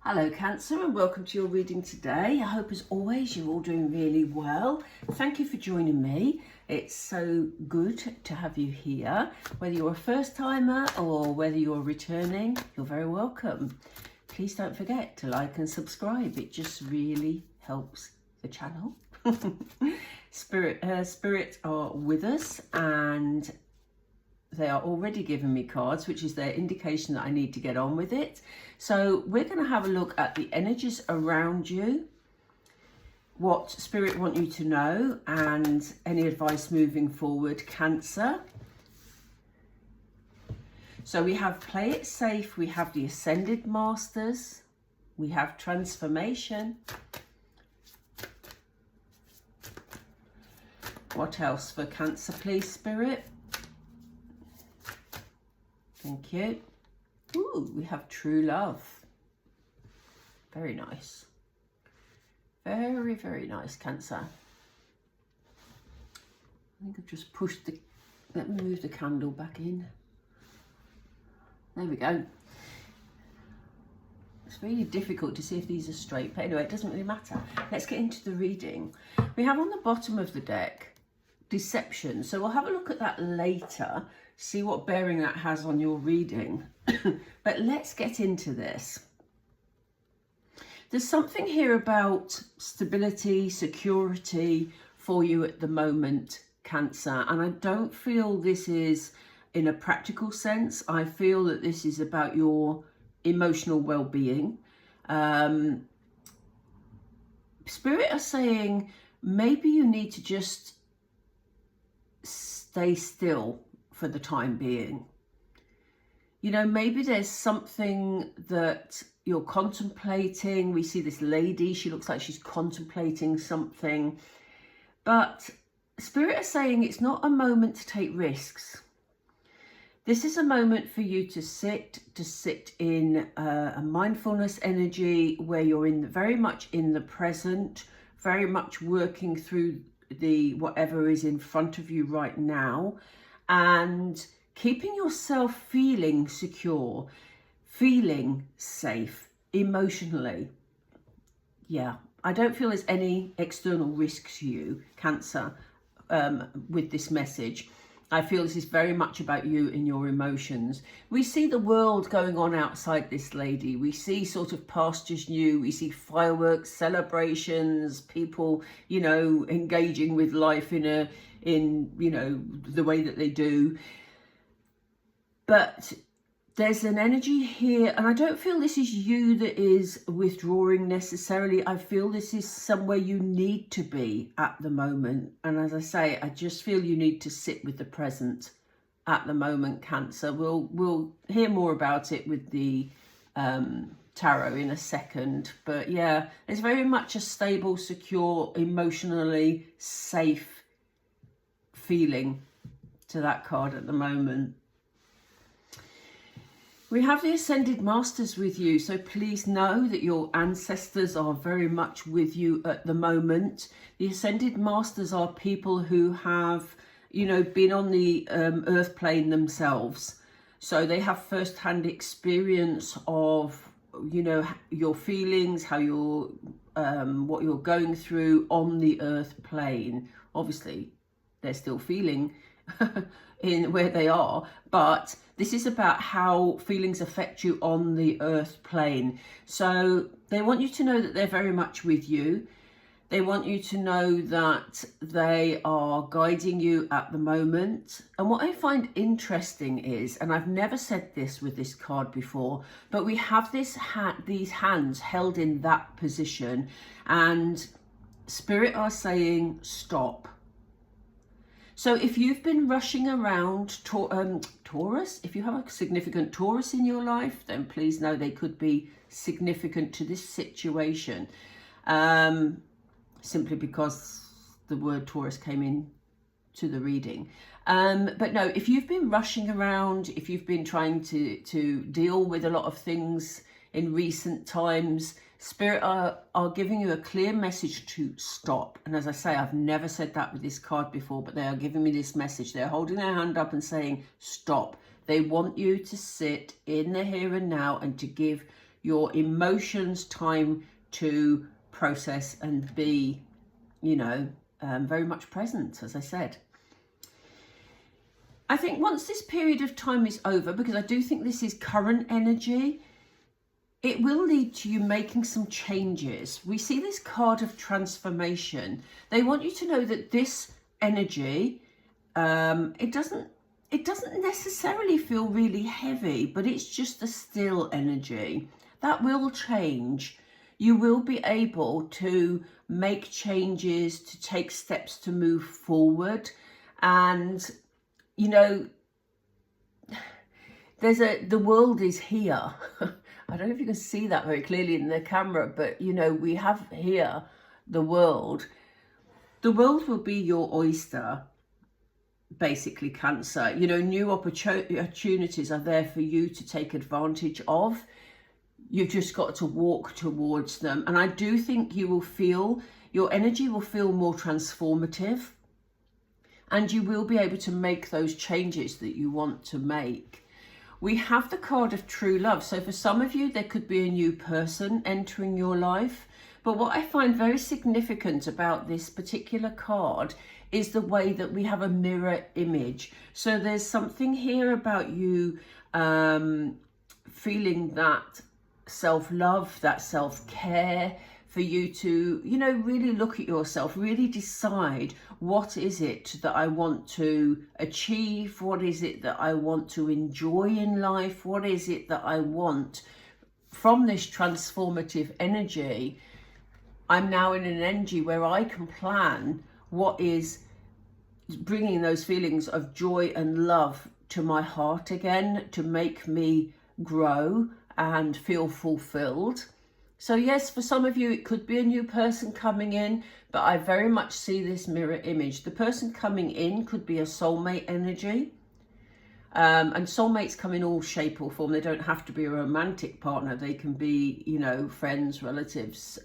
Hello Cancer, and welcome to your reading today. I hope as always you're all doing really well. Thank you for joining me. It's so good to have you here. Whether you're a first timer or whether you're returning, you're very welcome. Please don't forget to like and subscribe. It just really helps the channel. Spirits are with us, and they are already giving me cards, which is their indication that I need to get on with it. So we're going to have a look at the energies around you, what Spirit want you to know, and any advice moving forward, Cancer. So we have Play It Safe, we have the Ascended Masters, we have Transformation. What else for Cancer, please, Spirit? Thank you. Ooh, we have True Love. Very nice. Very, very nice, Cancer. I think I've just pushed the... Let me move the candle back in. There we go. It's really difficult to see if these are straight, but anyway, it doesn't really matter. Let's get into the reading. We have on the bottom of the deck Deception. So we'll have a look at that later, see what bearing that has on your reading. But let's get into this. There's something here about stability, security for you at the moment, Cancer. And I don't feel this is in a practical sense. I feel that this is about your emotional well-being. Spirit are saying maybe you need to just stay still for the time being. You know, maybe there's something that you're contemplating. We see this lady, she looks like she's contemplating something. But Spirit are saying it's not a moment to take risks. This is a moment for you to sit in a mindfulness energy where you're very much in the present, very much working through the whatever is in front of you right now, and keeping yourself feeling secure, feeling safe emotionally. Yeah, I don't feel there's any external risk to you, Cancer, with this message. I feel this is very much about you and your emotions. We see the world going on outside this lady. We see sort of pastures new. We see fireworks, celebrations, people, you know, engaging with life in you know, the way that they do. But there's an energy here, and I don't feel this is you that is withdrawing necessarily. I feel this is somewhere you need to be at the moment. And as I say, I just feel you need to sit with the present at the moment, Cancer. We'll hear more about it with the tarot in a second. But yeah, it's very much a stable, secure, emotionally safe feeling to that card at the moment. We have the Ascended Masters with you, so please know that your ancestors are very much with you at the moment. The Ascended Masters are people who have, you know, been on the earth plane themselves. So they have first-hand experience of, you know, your feelings, how you're, what you're going through on the earth plane. Obviously, they're still feeling in where they are, but this is about how feelings affect you on the earth plane. So they want you to know that they're very much with you. They want you to know that they are guiding you at the moment. And what I find interesting is, and I've never said this with this card before, but we have these hands held in that position, and Spirit are saying stop. So if you've been rushing around, Taurus, if you have a significant Taurus in your life, then please know they could be significant to this situation. Simply because the word Taurus came in to the reading. But no, if you've been rushing around, if you've been trying to deal with a lot of things in recent times, Spirit are giving you a clear message to stop. And as I say, I've never said that with this card before, but they are giving me this message. They're holding their hand up and saying, stop. They want you to sit in the here and now and to give your emotions time to process and be, you know, very much present, as I said. I think once this period of time is over, because I do think this is current energy, it will lead to you making some changes. We see this card of transformation. They want you to know that this energy, it doesn't necessarily feel really heavy, but it's just a still energy. That will change. You will be able to make changes, to take steps to move forward. And, you know, the world is here. I don't know if you can see that very clearly in the camera, but, you know, we have here the world. The world will be your oyster, basically, Cancer. You know, new opportunities are there for you to take advantage of. You've just got to walk towards them. And I do think you will feel, your energy will feel more transformative. And you will be able to make those changes that you want to make. We have the card of true love. So for some of you, there could be a new person entering your life. But what I find very significant about this particular card is the way that we have a mirror image. So there's something here about you feeling that self-love, that self-care, for you to, you know, really look at yourself, really decide, what is it that I want to achieve? What is it that I want to enjoy in life? What is it that I want from this transformative energy? I'm now in an energy where I can plan what is bringing those feelings of joy and love to my heart again, to make me grow and feel fulfilled. So yes, for some of you, it could be a new person coming in, but I very much see this mirror image. The person coming in could be a soulmate energy. And soulmates come in all shape or form. They don't have to be a romantic partner. They can be, you know, friends, relatives,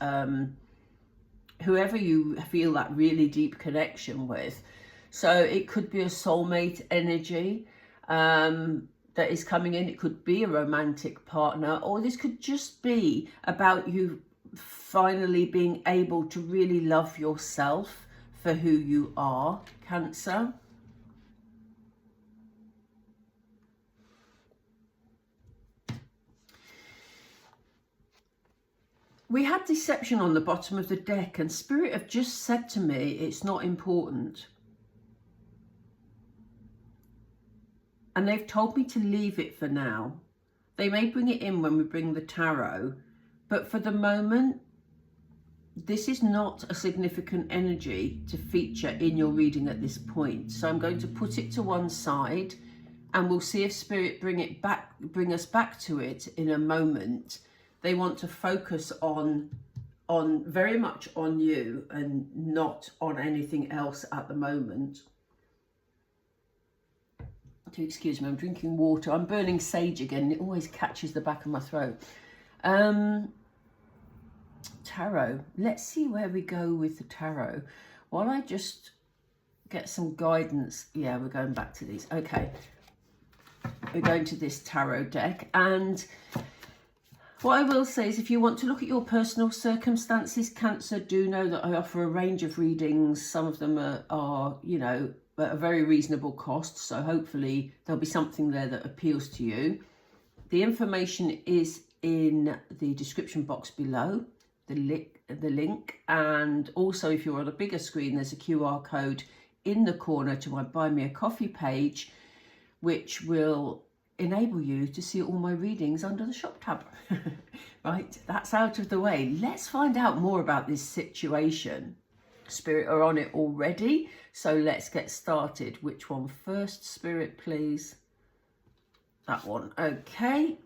whoever you feel that really deep connection with. So it could be a soulmate energy that is coming in. It could be a romantic partner, or this could just be about you finally being able to really love yourself for who you are, Cancer. We had deception on the bottom of the deck, and Spirit have just said to me, it's not important. And they've told me to leave it for now. They may bring it in when we bring the tarot, but for the moment, this is not a significant energy to feature in your reading at this point. So I'm going to put it to one side, and we'll see if Spirit bring us back to it in a moment. They want to focus on very much on you and not on anything else at the moment. Do excuse me, I'm drinking water. I'm burning sage again. It always catches the back of my throat. Tarot. Let's see where we go with the tarot. While I just get some guidance. Yeah, we're going back to these. Okay. We're going to this tarot deck. And what I will say is, if you want to look at your personal circumstances, Cancer, do know that I offer a range of readings. Some of them are you know, at a very reasonable cost, so hopefully there'll be something there that appeals to you. The information is in the description box below, the link, and also if you're on a bigger screen, there's a QR code in the corner to my Buy Me a Coffee page, which will enable you to see all my readings under the shop tab. Right, that's out of the way. Let's find out more about this situation. Spirit are on it already, so let's get started. Which one first, Spirit, please? That one. Okay.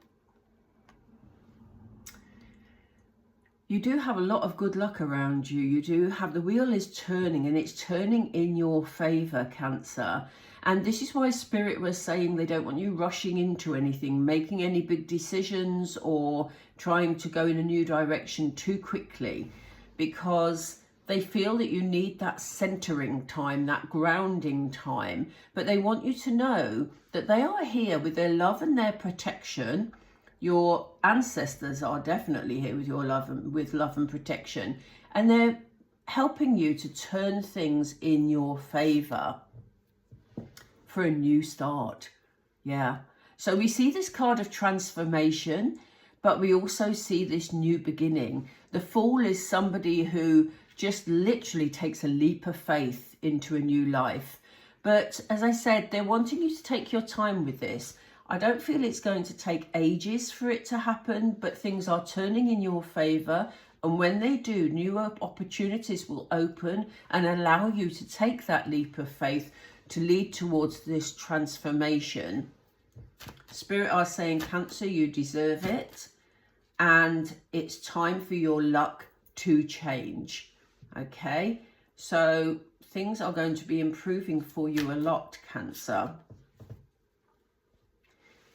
You do have a lot of good luck around you. You do have, the wheel is turning, and it's turning in your favour, Cancer. And this is why Spirit was saying they don't want you rushing into anything, making any big decisions or trying to go in a new direction too quickly, because they feel that you need that centering time, that grounding time. But they want you to know that they are here with their love and their protection. Your ancestors are definitely here with your love and with love and protection, and they're helping you to turn things in your favor for a new start. Yeah. So we see this card of transformation, but we also see this new beginning. The Fool is somebody who just literally takes a leap of faith into a new life. But as I said, they're wanting you to take your time with this. I don't feel it's going to take ages for it to happen, but things are turning in your favor. And when they do, new opportunities will open and allow you to take that leap of faith to lead towards this transformation. Spirit are saying, Cancer, you deserve it. And it's time for your luck to change. Okay, so things are going to be improving for you a lot, Cancer.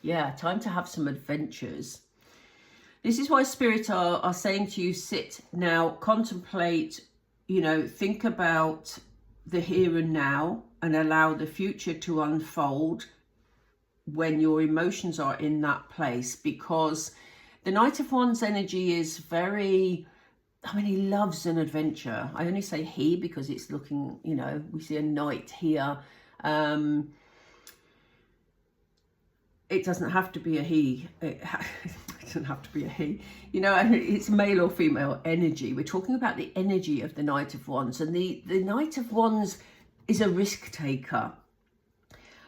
Yeah, time to have some adventures. This is why Spirit are saying to you, sit now, contemplate, you know, think about the here and now and allow the future to unfold when your emotions are in that place. Because the Knight of Wands energy is very, I mean, he loves an adventure. I only say he because it's looking, you know, we see a knight here. It doesn't have to be a he. It doesn't have to be a he. You know, it's male or female energy. We're talking about the energy of the Knight of Wands. And the Knight of Wands is a risk taker.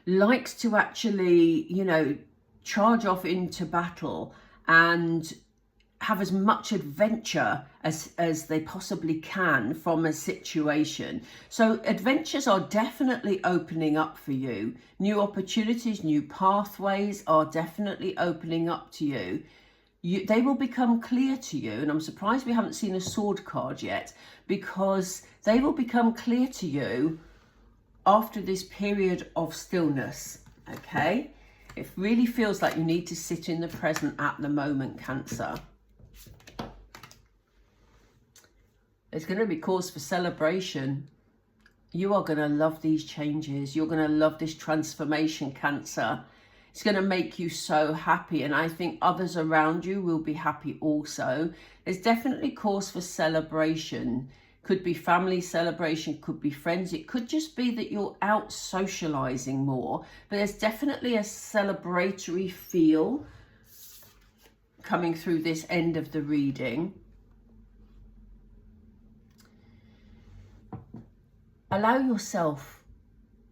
Likes to actually, you know, charge off into battle and have as much adventure as they possibly can from a situation. So adventures are definitely opening up for you. New opportunities, new pathways are definitely opening up to you. They will become clear to you. And I'm surprised we haven't seen a sword card yet, because they will become clear to you after this period of stillness. Okay? It really feels like you need to sit in the present at the moment, Cancer. There's going to be cause for celebration. You are going to love these changes. You're going to love this transformation, Cancer. It's going to make you so happy. And I think others around you will be happy also. There's definitely cause for celebration. Could be family celebration, could be friends. It could just be that you're out socializing more. But there's definitely a celebratory feel coming through this end of the reading. Allow yourself,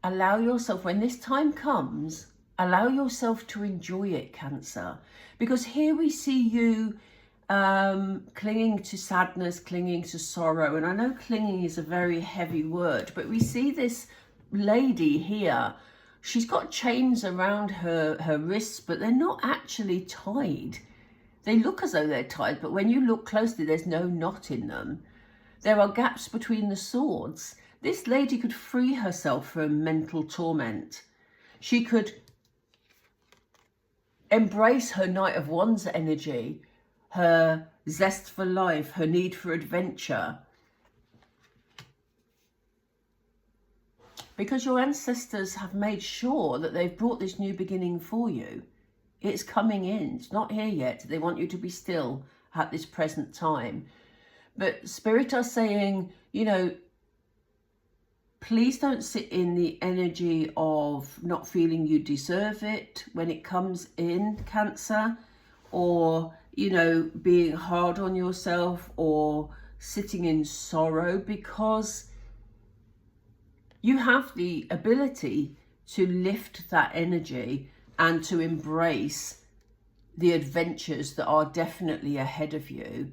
when this time comes, allow yourself to enjoy it, Cancer. Because here we see you clinging to sadness, clinging to sorrow. And I know clinging is a very heavy word, but we see this lady here. She's got chains around her wrists, but they're not actually tied. They look as though they're tied, but when you look closely, there's no knot in them. There are gaps between the swords. This lady could free herself from mental torment. She could embrace her Knight of Wands energy, her zest for life, her need for adventure. Because your ancestors have made sure that they've brought this new beginning for you. It's coming in. It's not here yet. They want you to be still at this present time. But Spirit are saying, you know, please don't sit in the energy of not feeling you deserve it when it comes in, Cancer, or, you know, being hard on yourself or sitting in sorrow, because you have the ability to lift that energy and to embrace the adventures that are definitely ahead of you.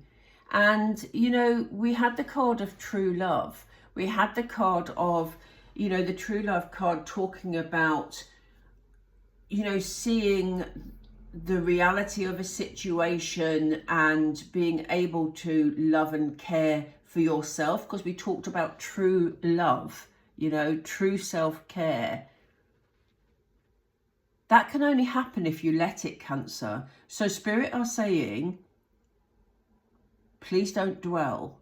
And, you know, we had the card of true love. We had the card of, you know, the true love card talking about, you know, seeing the reality of a situation and being able to love and care for yourself, because we talked about true love, you know, true self-care. That can only happen if you let it, Cancer. So Spirit are saying, please don't dwell,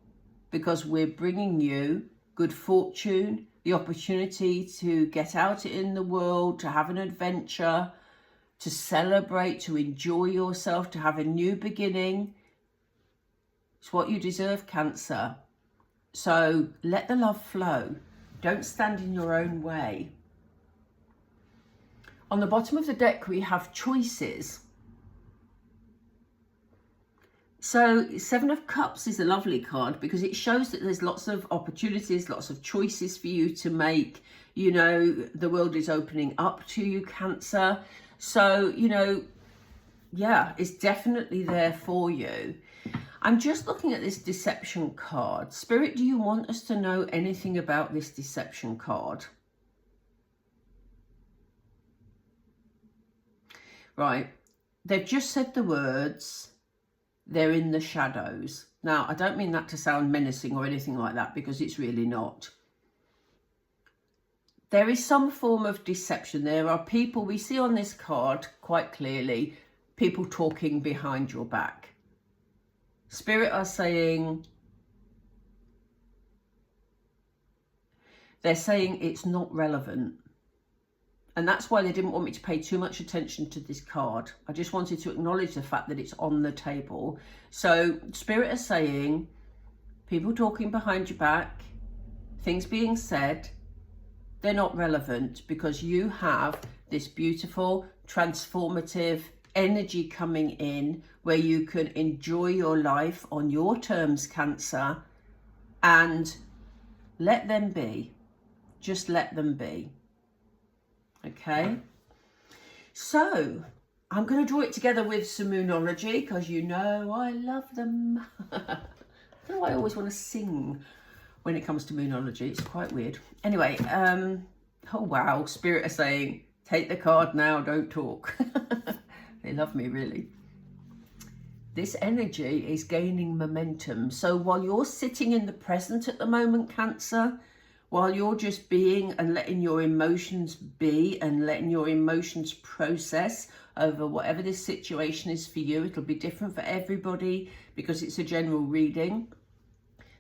because we're bringing you good fortune, the opportunity to get out in the world, to have an adventure, to celebrate, to enjoy yourself, to have a new beginning. It's what you deserve, Cancer. So let the love flow. Don't stand in your own way. On the bottom of the deck, we have choices. So 7 of Cups is a lovely card because it shows that there's lots of opportunities, lots of choices for you to make. You know, the world is opening up to you, Cancer. So, you know, yeah, it's definitely there for you. I'm just looking at this deception card. Spirit, do you want us to know anything about this deception card? Right. They've just said the words, they're in the shadows. Now, I don't mean that to sound menacing or anything like that, because it's really not. There is some form of deception. There are people, we see on this card quite clearly, people talking behind your back. Spirit are saying, they're saying it's not relevant. And that's why they didn't want me to pay too much attention to this card. I just wanted to acknowledge the fact that it's on the table. So Spirit are saying, people talking behind your back, things being said, they're not relevant because you have this beautiful, transformative energy coming in where you can enjoy your life on your terms, Cancer, and let them be. Just let them be. Okay, so I'm going to draw it together with some Moonology because you know I love them. I don't know why I always want to sing when it comes to Moonology. It's quite weird. Anyway, oh wow, Spirit are saying, take the card now, don't talk. They love me, really. This energy is gaining momentum. So while you're sitting in the present at the moment, Cancer, while you're just being and letting your emotions be and letting your emotions process over whatever this situation is for you, it'll be different for everybody because it's a general reading.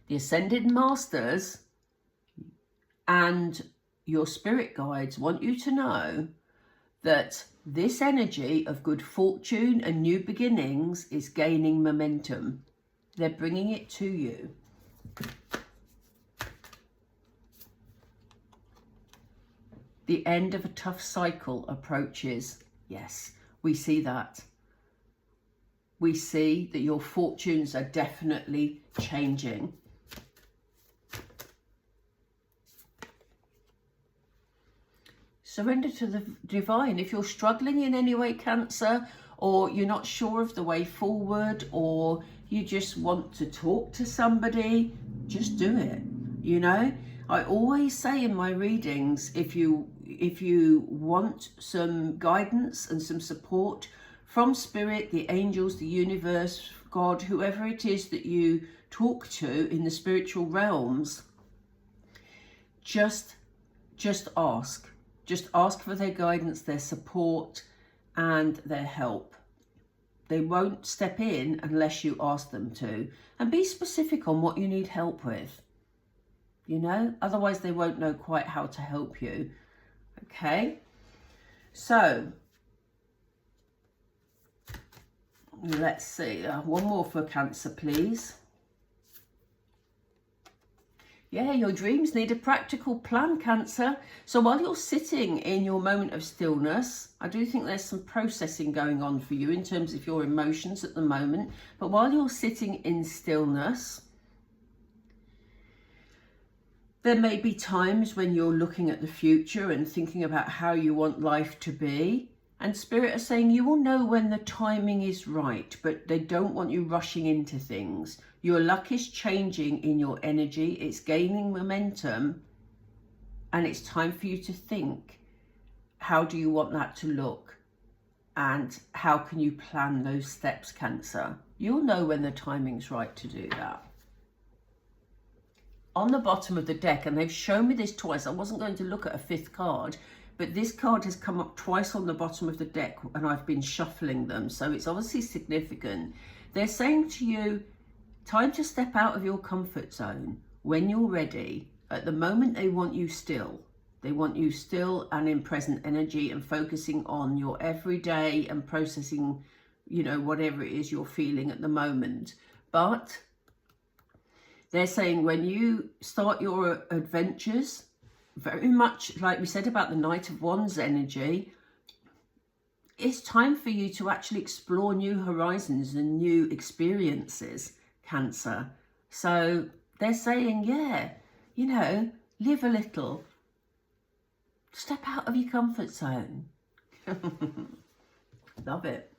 The Ascended Masters and your spirit guides want you to know that this energy of good fortune and new beginnings is gaining momentum. They're bringing it to you. The end of a tough cycle approaches. Yes, we see that. We see that your fortunes are definitely changing. Surrender to the divine. If you're struggling in any way, Cancer, or you're not sure of the way forward, or you just want to talk to somebody, just do it. You know, I always say in my readings, if you want some guidance and some support from Spirit, the angels, the universe, God, whoever it is that you talk to in the spiritual realms, just ask. Just ask for their guidance, their support, and their help. They won't step in unless you ask them to. And be specific on what you need help with. You know, otherwise they won't know quite how to help you. Okay, so let's see. One more for Cancer, please. Yeah, your dreams need a practical plan, Cancer. So while you're sitting in your moment of stillness, I do think there's some processing going on for you in terms of your emotions at the moment. But while you're sitting in stillness, there may be times when you're looking at the future and thinking about how you want life to be. And Spirit are saying you will know when the timing is right, but they don't want you rushing into things. Your luck is changing in your energy. It's gaining momentum. And it's time for you to think, how do you want that to look? And how can you plan those steps, Cancer? You'll know when the timing's right to do that. On the bottom of the deck, and they've shown me this twice, I wasn't going to look at a fifth card, but this card has come up twice on the bottom of the deck and I've been shuffling them, so it's obviously significant. They're saying to you, time to step out of your comfort zone when you're ready. At the moment, they want you still. They want you still and in present energy and focusing on your everyday and processing, you know, whatever it is you're feeling at the moment. But they're saying when you start your adventures, very much like we said about the Knight of Wands energy, it's time for you to actually explore new horizons and new experiences, Cancer. So they're saying, yeah, you know, live a little. Step out of your comfort zone. Love it.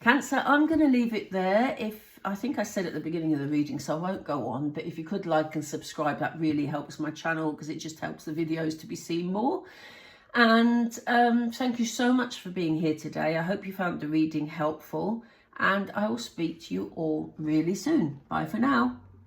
Cancer, I'm going to leave it there. I think I said at the beginning of the reading, so I won't go on. But if you could like and subscribe, that really helps my channel, because it just helps the videos to be seen more. And thank you so much for being here today. I hope you found the reading helpful. And I will speak to you all really soon. Bye for now.